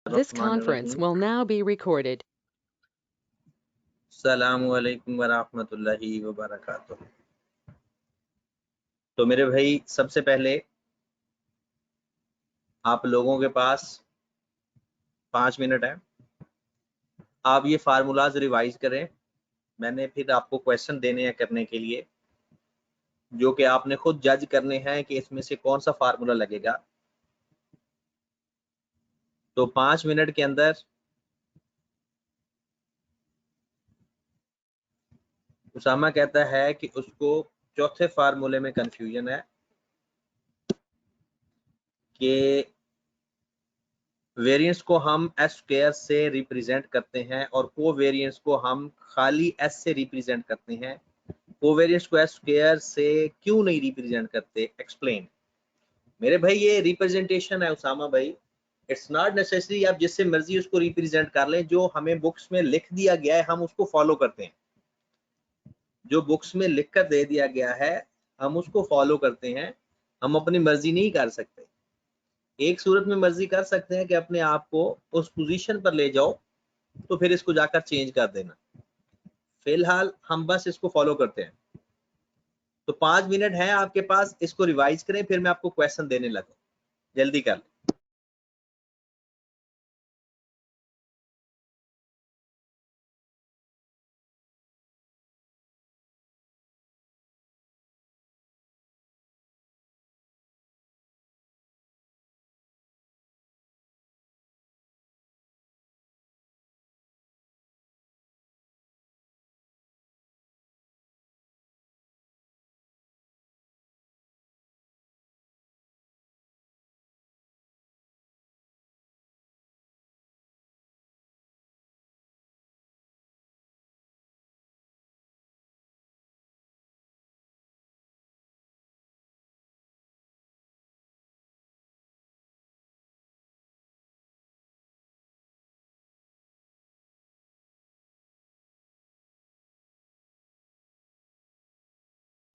This conference रहमानिर्रहीम। will now be recorded. अस्सलामु अलैकुम वरहमतुल्लाहि वबरकातुहू। तो मेरे भाई, सबसे पहले आप लोगों के पास 5 मिनट है। आप ये फार्मूलाज रिवाइज करें। मैंने फिर आपको क्वेश्चन देने हैं करने के लिए, जो कि आपने खुद जज करने हैं कि इसमें से कौन सा फार्मूला लगेगा। तो 5 मिनट के अंदर उसामा कहता है कि उसको चौथे फार्मूले में कंफ्यूजन है कि वेरिएंस को हम एस स्क्वायर से रिप्रेजेंट करते हैं और कोवेरिएंस को हम खाली एस से रिप्रेजेंट करते हैं। कोवेरिएंस को एस स्क्वायर से क्यों नहीं रिप्रेजेंट करते, एक्सप्लेन। मेरे भाई, ये रिप्रेजेंटेशन है उसामा भाई। इट्स नॉट नेसेसरी आप जिससे मर्जी उसको रिप्रेजेंट कर लें। जो हमें बुक्स में लिख दिया गया है हम उसको फॉलो करते हैं। जो बुक्स में लिख कर दे दिया गया है हम उसको फॉलो करते हैं। हम अपनी मर्जी नहीं कर सकते। एक सूरत में मर्जी कर सकते हैं कि अपने आप को उस पोजीशन पर ले जाओ, तो फिर इसको जाकर चेंज कर देना। फिलहाल हम बस इसको फॉलो करते हैं। तो 5 मिनट है आपके पास, इसको रिवाइज करें, फिर मैं आपको क्वेश्चन देने लगा। जल्दी कर लें।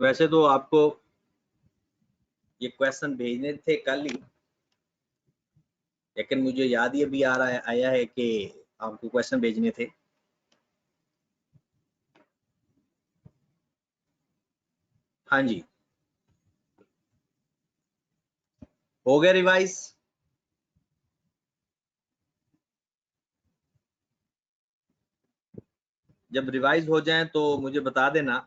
वैसे तो आपको ये क्वेश्चन भेजने थे कल ही, लेकिन मुझे याद ही अभी आया है कि आपको क्वेश्चन भेजने थे। हाँ जी, हो गया रिवाइज। जब रिवाइज हो जाए तो मुझे बता देना।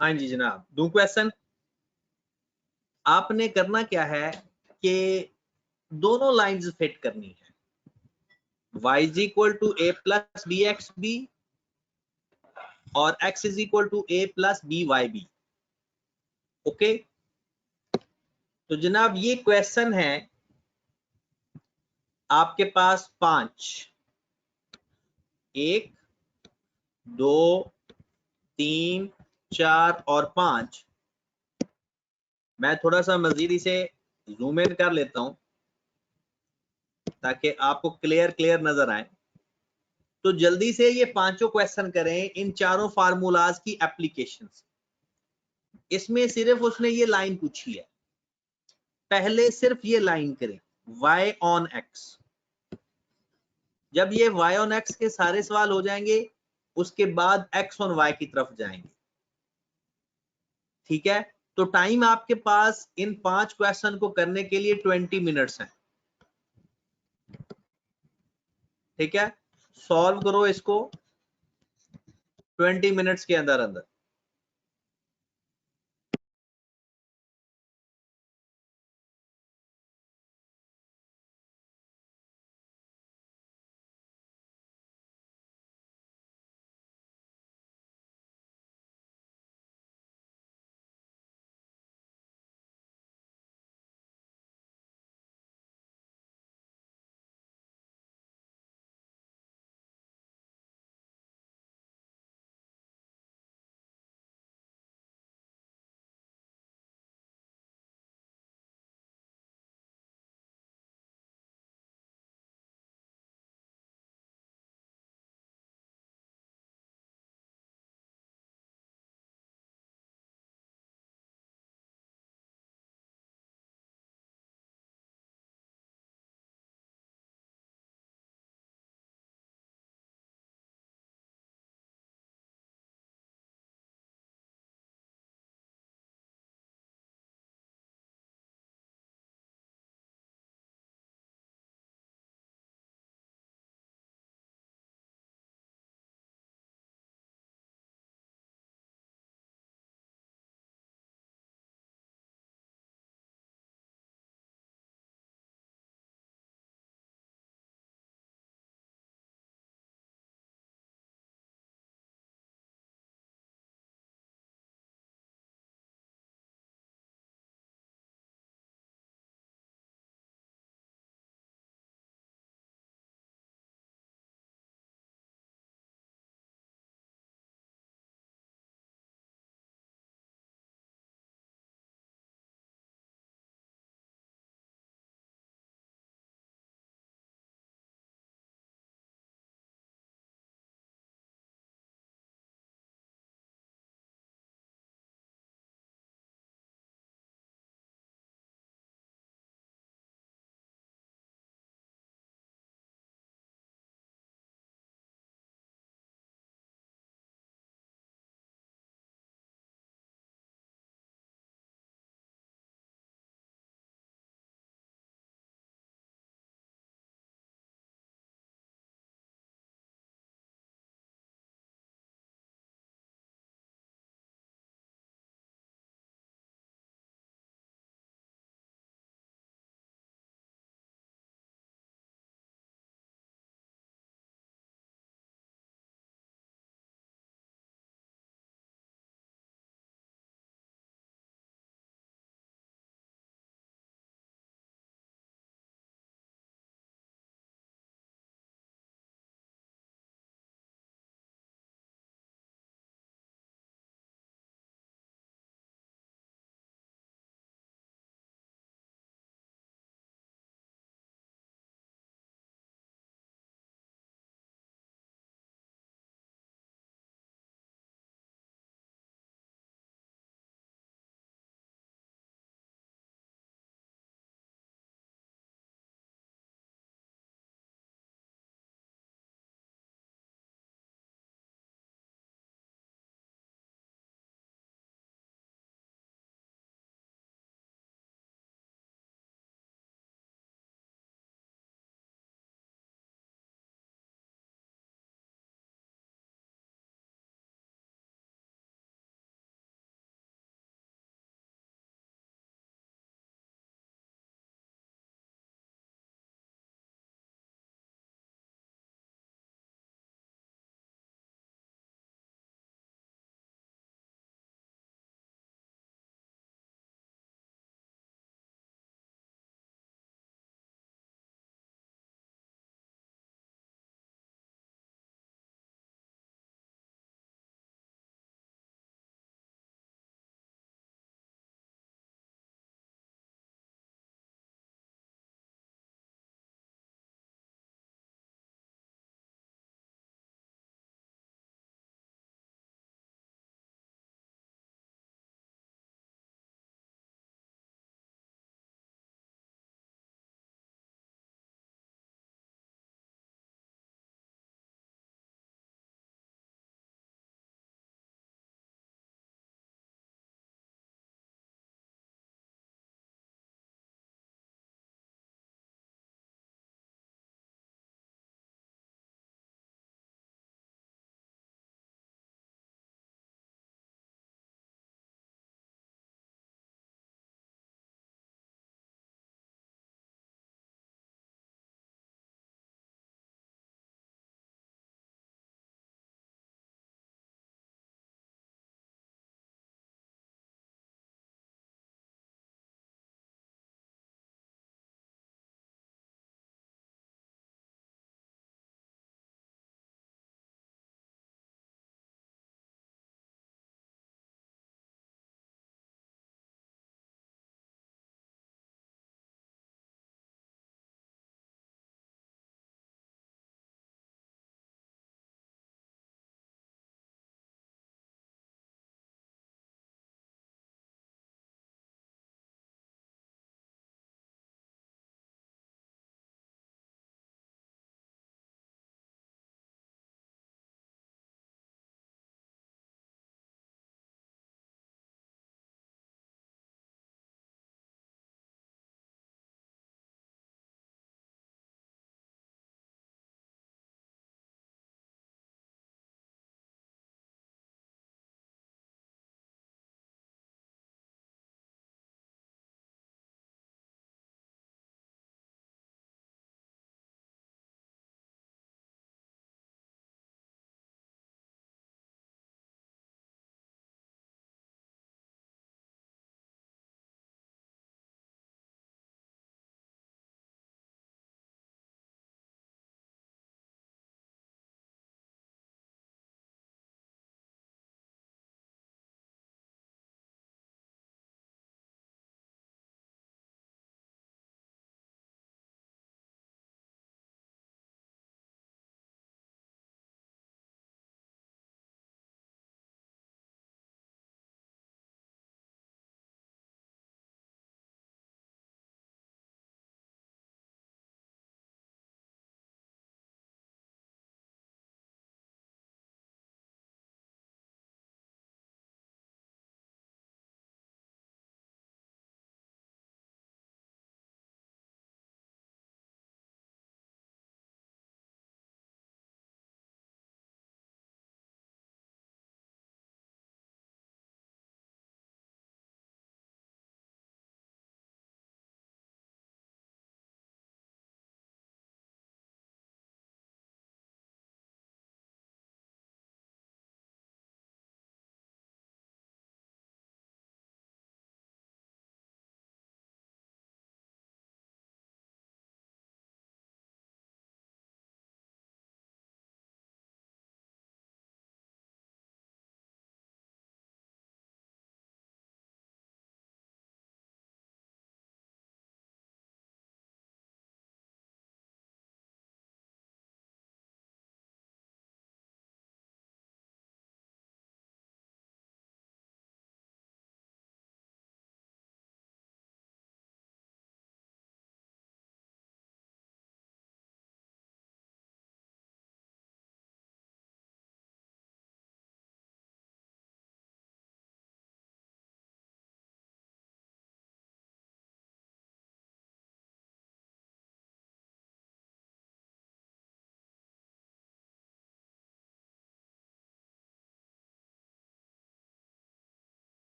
हाँ जी जनाब, दो क्वेश्चन। आपने करना क्या है कि दोनों लाइंस फिट करनी है। y is equal to a plus B x b और x is equal to a plus b y b. Okay, तो जनाब ये क्वेश्चन है आपके पास 5, 1, 2, 3, 4 और 5। मैं थोड़ा सा मजीद इसे जूम इन कर लेता हूं ताकि आपको क्लियर नजर आए। तो जल्दी से ये पांचों क्वेश्चन करें इन चारों फार्मूलाज की एप्लीकेशन। इसमें सिर्फ उसने ये लाइन पूछी है, पहले सिर्फ ये लाइन करें y ऑन x। जब ये y ऑन x के सारे सवाल हो जाएंगे उसके बाद x ऑन y की तरफ जाएंगे। ठीक है, तो टाइम आपके पास इन 5 क्वेश्चन को करने के लिए 20 मिनट्स हैं। ठीक है, सॉल्व करो इसको 20 मिनट्स के अंदर अंदर।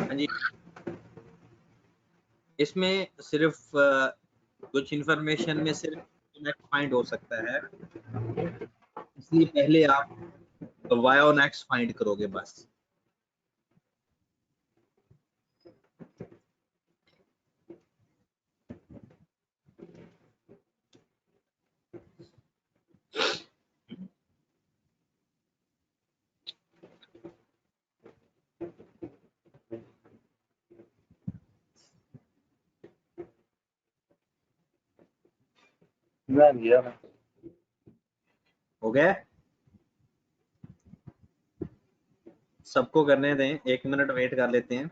हाँ जी, इसमें सिर्फ कुछ इंफॉर्मेशन में सिर्फ कनेक्ट फाइंड हो सकता है, इसलिए पहले आप y on x फाइंड करोगे बस। हो गया, सबको करने दें, 1 मिनट वेट कर लेते हैं।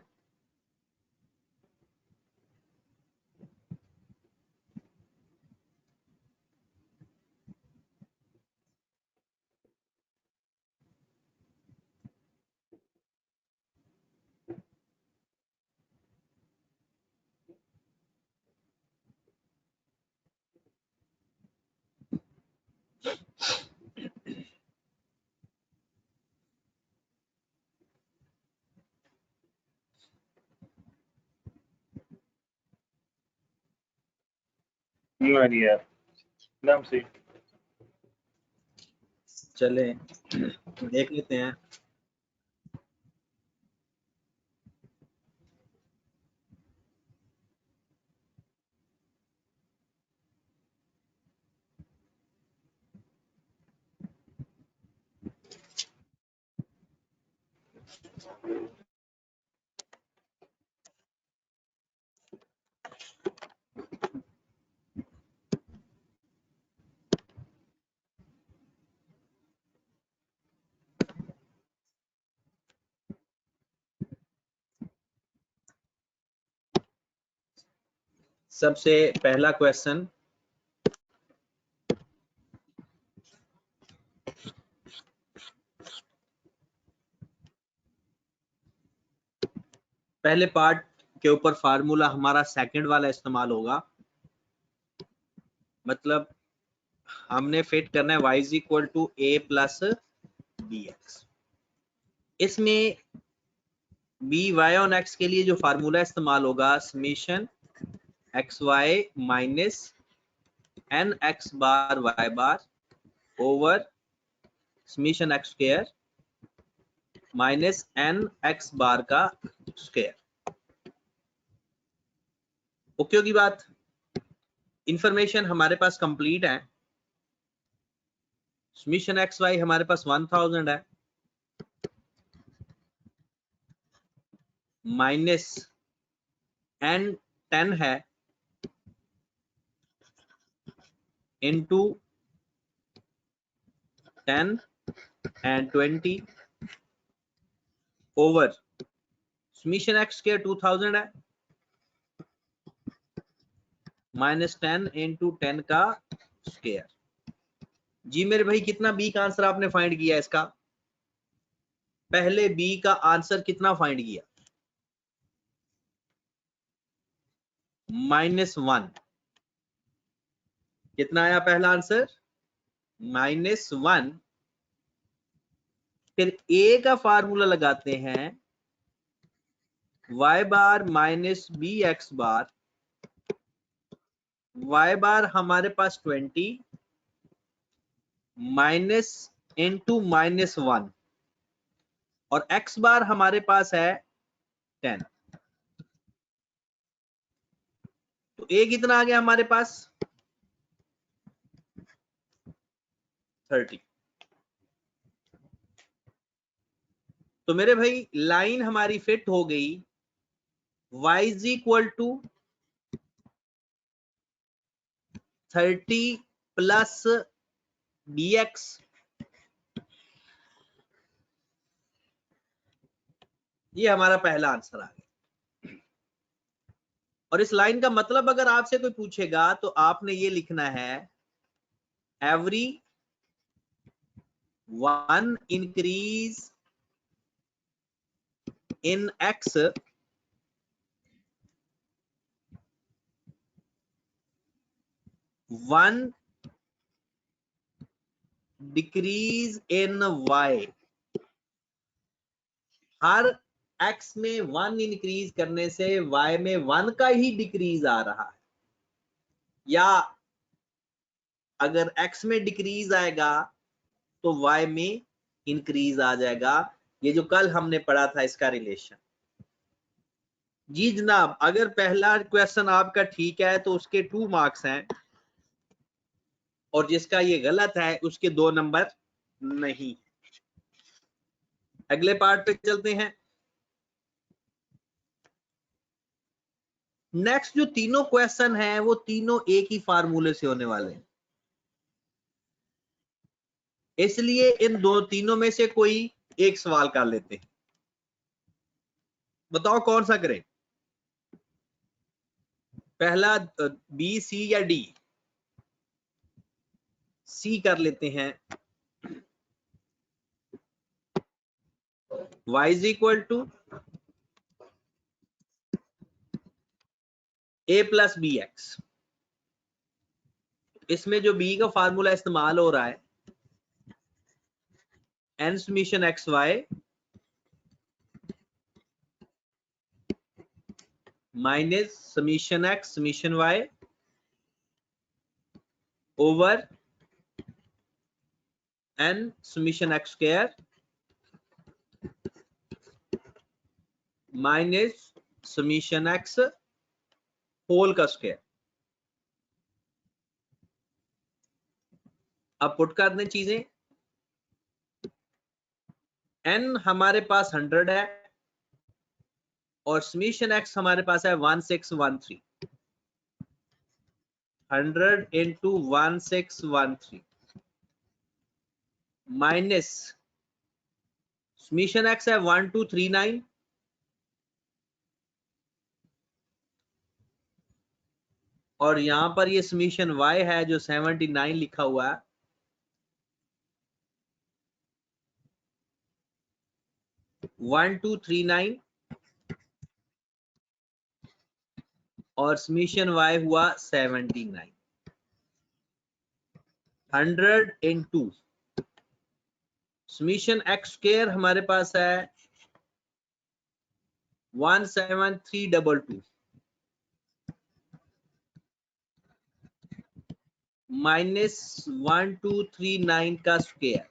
नाम से चले देख लेते हैं। सबसे पहला क्वेश्चन, पहले पार्ट के ऊपर फार्मूला हमारा सेकंड वाला इस्तेमाल होगा, मतलब हमने फिट करना है y is equal to a plus B x. इसमें बी वाई ऑन एक्स के लिए जो फार्मूला इस्तेमाल होगा, summation x Y minus N X bar Y bar over summation x square minus N X bar का square. Okay होगी बात? Information हमारे पास कंप्लीट है। समीशन एक्स वाई हमारे पास 1000 है, माइनस एन 10 है, into 10 and 20 over summation x square 2000 है, माइनस 10 इंटू 10 का स्क्वायर। जी मेरे भाई, कितना बी का आंसर आपने फाइंड किया इसका? पहले बी का आंसर कितना फाइंड किया? -1। कितना आया पहला आंसर? -1। फिर ए का फार्मूला लगाते हैं, y बार minus B x bar, y बार हमारे पास 20 माइनस इंटू -1 और x बार हमारे पास है 10। तो a कितना आ गया हमारे पास? 30। तो मेरे भाई लाइन हमारी फिट हो गई, y is equal to 30 plus dx, ये हमारा पहला आंसर आ गया। और इस लाइन का मतलब अगर आपसे कोई पूछेगा तो आपने ये लिखना है, every 1 increase in x 1 decrease in y। Her x में 1 इंक्रीज करने से y में 1 का ही डिक्रीज आ रहा है, या अगर x में डिक्रीज आएगा तो y में इंक्रीज आ जाएगा। ये जो कल हमने पढ़ा था इसका रिलेशन। जी जनाब, अगर पहला क्वेश्चन आपका ठीक है तो उसके 2 मार्क्स हैं, और जिसका ये गलत है उसके 2 नंबर नहीं। अगले पार्ट पे चलते हैं। नेक्स्ट जो तीनों क्वेश्चन हैं वो तीनों एक ही फार्मूले से होने वाले हैं, इसलिए इन दो तीनों में से कोई एक सवाल कर लेते हैं। बताओ कौन सा करें, पहला बी, सी या डी? सी कर लेते हैं। y is equal to a plus B x. इसमें जो b का फार्मूला इस्तेमाल हो रहा है, n summation x Y minus summation x summation y over n summation x square minus summation x whole का स्क्वायर। अब पुट कर दें चीजें। n हमारे पास 100 है और समीशन x हमारे पास है 1613। 100 इंटू 1613 माइनस समीशन x है 1239 और यहां पर ये समीशन y है जो 79 लिखा हुआ है। वन टू थ्री नाइन और समीशन y हुआ 79। 100 इंटू समीशन x स्क्वायर हमारे पास है 17322 माइनस 1239 का स्क्वायर।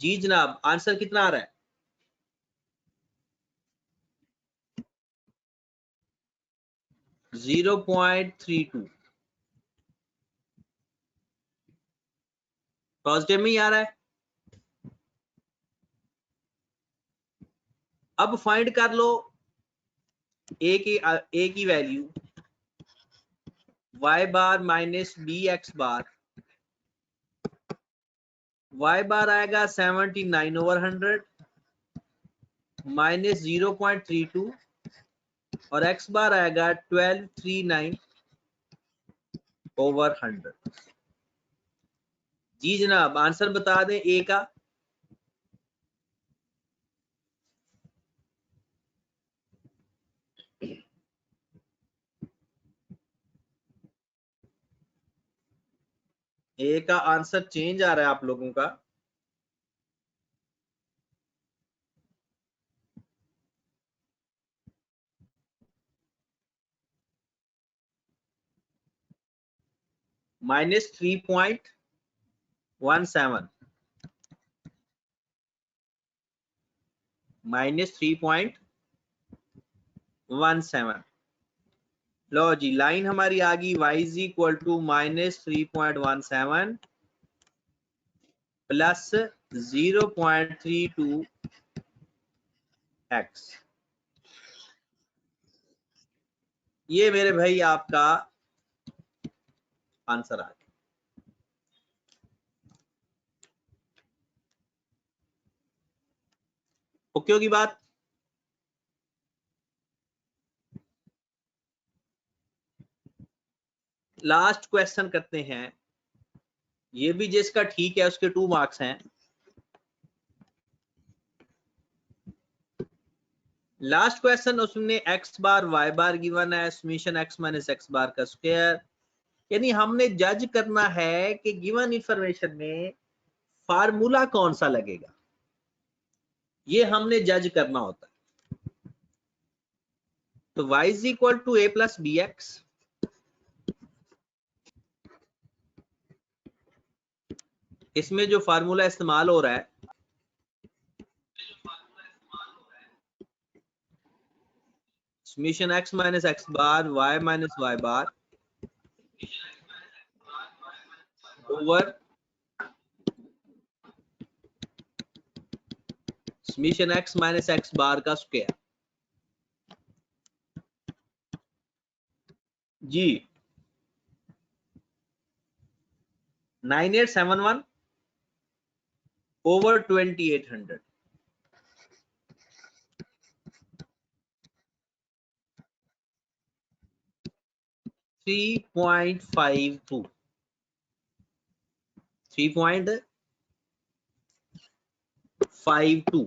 जी जनाब, आंसर कितना आ रहा है? .32 पॉजिटिव में ही आ रहा है। अब फाइंड कर लो ए की वैल्यू y बार minus B x bar. y बार आएगा 79 ओवर 100 माइनस 0.32 और x बार आएगा 1239 ओवर 100। जी जनाब, आंसर बता दें ए का। ए का आंसर चेंज आ रहा है आप लोगों का। -3.17 -3.17। लो जी, लाइन हमारी आ गई y is equal to -3.17 plus 0.32 x। ये मेरे भाई आपका आंसर आ गया। ओके होगी बात। लास्ट क्वेश्चन करते हैं, ये भी जिसका ठीक है उसके 2 मार्क्स हैं। लास्ट क्वेश्चन, उसमें x बार y बार गिवन है, समीशन x माइनस x बार का स्क्वायर। यानी हमने जज करना है कि गिवन इंफॉर्मेशन में फार्मूला कौन सा लगेगा। ये हमने जज करना होता है। तो y is equal to a plus B x, इसमें जो फार्मूला इस्तेमाल हो रहा है summation x minus X bar y minus Y bar over summation x minus X bar का स्क्वायर। जी 9871 ओवर 2800, 3.52, 3.52।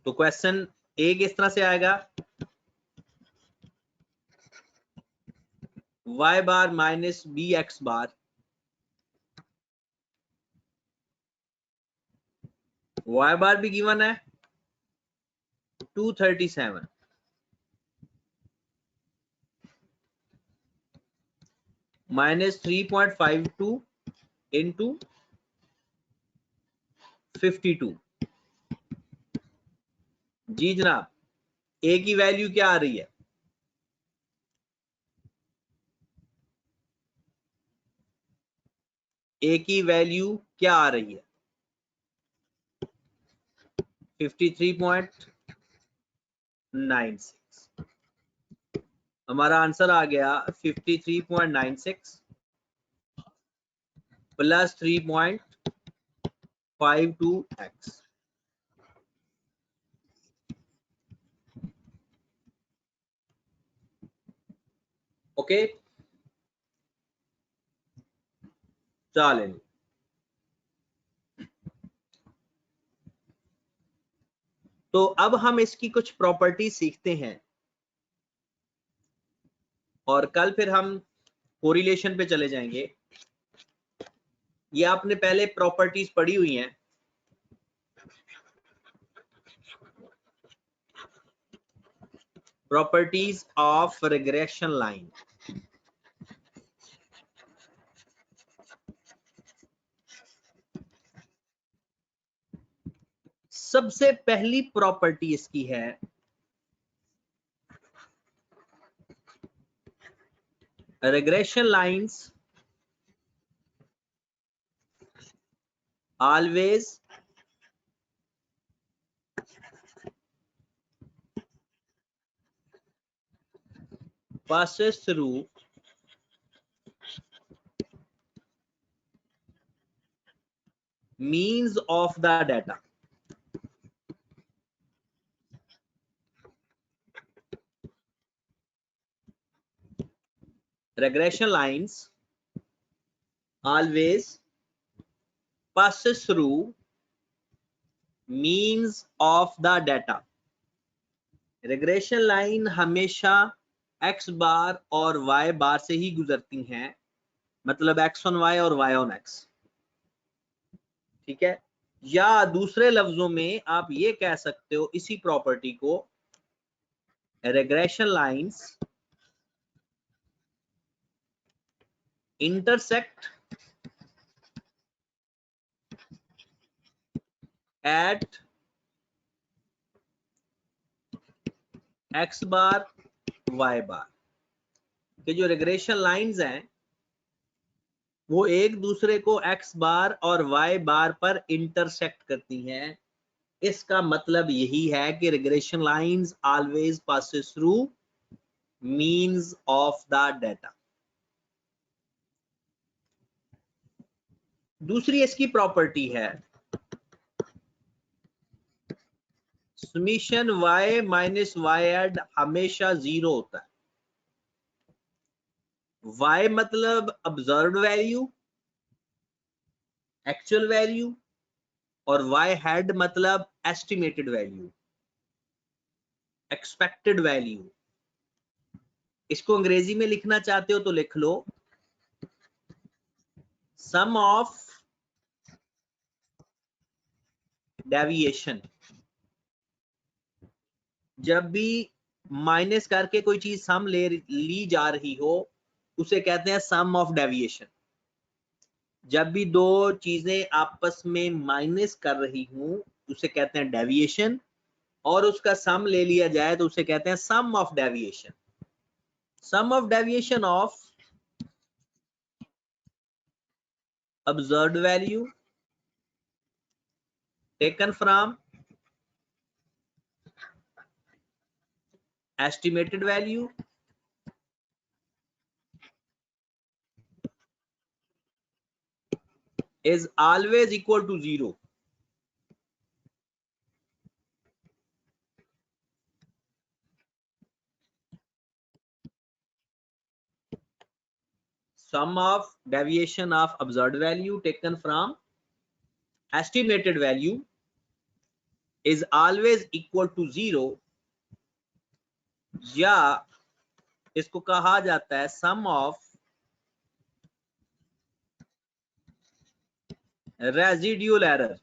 तो क्वेश्चन ए किस तरह से आएगा, y बार minus B x bar, y बार भी गिवन है 237 माइनस 3.52 इंटू 52। जी जनाब, ए की वैल्यू क्या आ रही है, ए की वैल्यू क्या आ रही है 53.96। हमारा आंसर आ गया 53.96 प्लस 3.52x। ओके चलें, तो अब हम इसकी कुछ प्रॉपर्टी सीखते हैं और कल फिर हम कोरिलेशन पे चले जाएंगे। ये आपने पहले प्रॉपर्टीज पढ़ी हुई हैं, प्रॉपर्टीज ऑफ रिग्रेशन लाइन। सबसे पहली प्रॉपर्टी इसकी है regression lines always passes through means of the data। regression lines always passes through means of the data। regression line हमेशा x बार और y बार से ही गुजरती हैं, मतलब x on y और y on x, ठीक है। या दूसरे लफ्जों में आप ये कह सकते हो इसी प्रॉपर्टी को, regression lines intersect at x bar y बार, कि जो रिग्रेशन लाइंस हैं वो एक दूसरे को x बार और y बार पर इंटरसेक्ट करती हैं। इसका मतलब यही है कि regression lines always passes through means of the data. दूसरी इसकी प्रॉपर्टी है समीशन y माइनस वाई एड हमेशा 0 होता है। y मतलब ऑब्जर्व्ड वैल्यू, एक्चुअल वैल्यू, और y हेड मतलब एस्टिमेटेड वैल्यू, एक्सपेक्टेड वैल्यू। इसको अंग्रेजी में लिखना चाहते हो तो लिख लो सम ऑफ डेविएशन। जब भी माइनस करके कोई चीज सम ली जा रही हो उसे कहते हैं सम ऑफ डेविएशन। जब भी दो चीजें आपस में माइनस कर रही हूं उसे कहते हैं डेविएशन, और उसका सम ले लिया जाए तो उसे कहते हैं sum of deviation. Sum of deviation of observed value taken from estimated value is always equal to 0. Sum of deviation of observed value taken from estimated value is always equal to 0, या इसको कहा जाता है sum of residual error।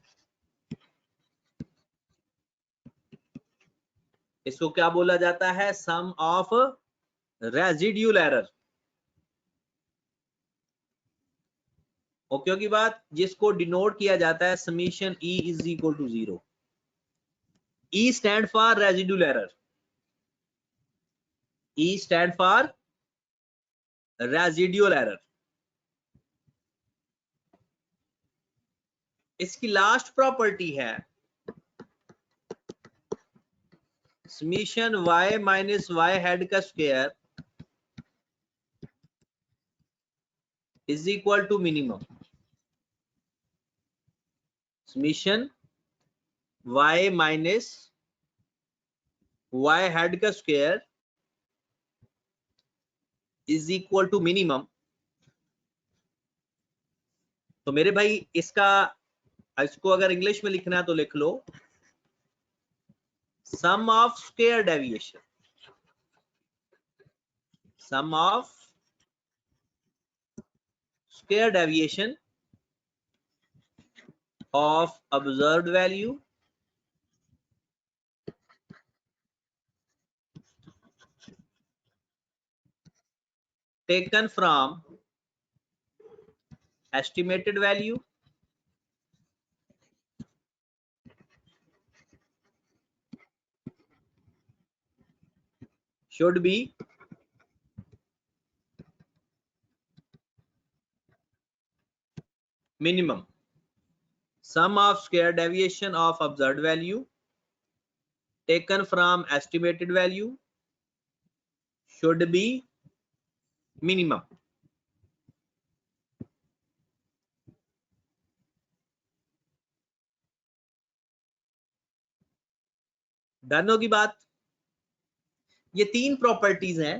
इसको क्या बोला जाता है? sum of residual error। Okay की बात, जिसको डिनोट किया जाता है summation E is equal to 0। E stand for residual error. E stand for residual error. इसकी लास्ट प्रॉपर्टी है summation y minus y head का square is equal to minimum. Summation y minus y head का square is equal to minimum. तो मेरे भाई इसको अगर English में लिखना है तो लिख लो sum of square deviation, sum of square deviation of observed value taken from estimated value should be minimum। Sum of square deviation of observed value taken from estimated value should be minimum। Done होगी बात। ये तीन properties हैं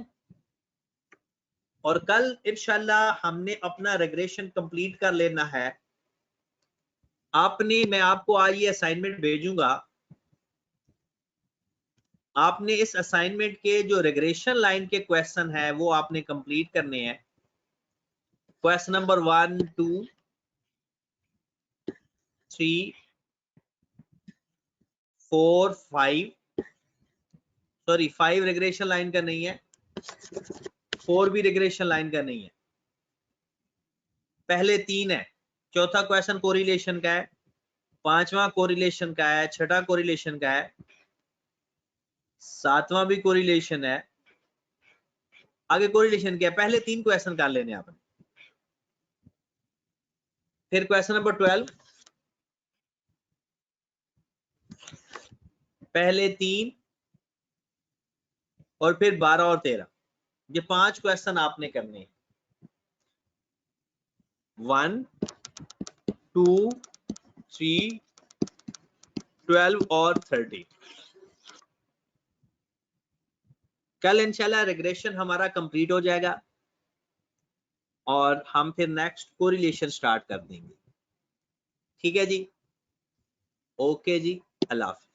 और कल इंशाल्लाह हमने अपना रेग्रेशन कंप्लीट कर लेना है। मैं आपको आज ये असाइनमेंट भेजूंगा, आपने इस असाइनमेंट के जो रेग्रेशन लाइन के क्वेश्चन है वो आपने कंप्लीट करने हैं। Question number 1 2 3 4 5, sorry 5 regression line का नहीं है, 4 भी रेग्रेशन लाइन का नहीं है, पहले 3 है। चौथा क्वेश्चन कोरिलेशन का है, पांचवा कोरिलेशन का है, छठा कोरिलेशन का है, सातवां भी कोरिलेशन है, आगे कोरिलेशन क्या है। पहले 3 क्वेश्चन कर लेने आपने। फिर क्वेश्चन नंबर 12, पहले 3 और फिर 12 और 13, ये 5 क्वेश्चन आपने करने हैं। 1 2 3 12 और 30। कल इंशाल्लाह रेग्रेशन हमारा कंप्लीट हो जाएगा और हम फिर नेक्स्ट कोरिलेशन स्टार्ट कर देंगे। ठीक है जी, ओके जी, अल्लाह हाफिज़।